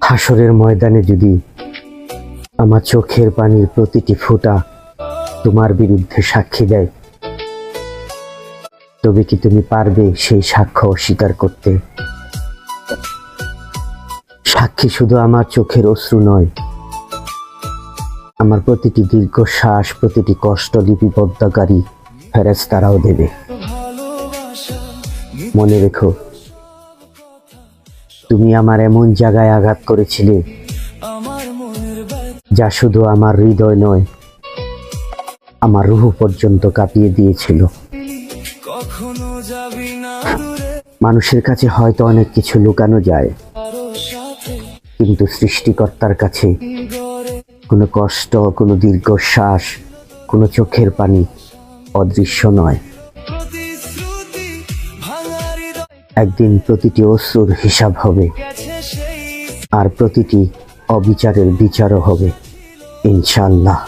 হাসরের ময়দানে যদি আমার চোখের পানির প্রতিটি ফোঁটা তোমার বিরুদ্ধে সাক্ষী দেয়, তবে কি তুমি পারবে সেই সাক্ষ্য অস্বীকার করতে? সাক্ষী শুধু আমার চোখের অশ্রু নয়, আমার প্রতিটি দীর্ঘশ্বাস, প্রতিটি কষ্ট লিপিবদ্ধকারী ফেরেশতারাও দেবে। মনে রেখো, তুমি আমার এমন জায়গায় আঘাত করেছিলে যা শুধু আমার হৃদয় নয়, আমার রূহ পর্যন্ত কাঁপিয়ে দিয়েছিল। মানুষের কাছে হয়তো অনেক কিছু লুকানো যায়, কিন্তু সৃষ্টিকর্তার কাছে কোনো কষ্ট, কোনো দীর্ঘশ্বাস, কোনো চোখের পানি অদৃশ্য নয়। একদিন প্রতিটি অশ্রুর হিসাব হবে, আর প্রতিটি অবিচারের বিচারও হবে, ইনশাআল্লাহ।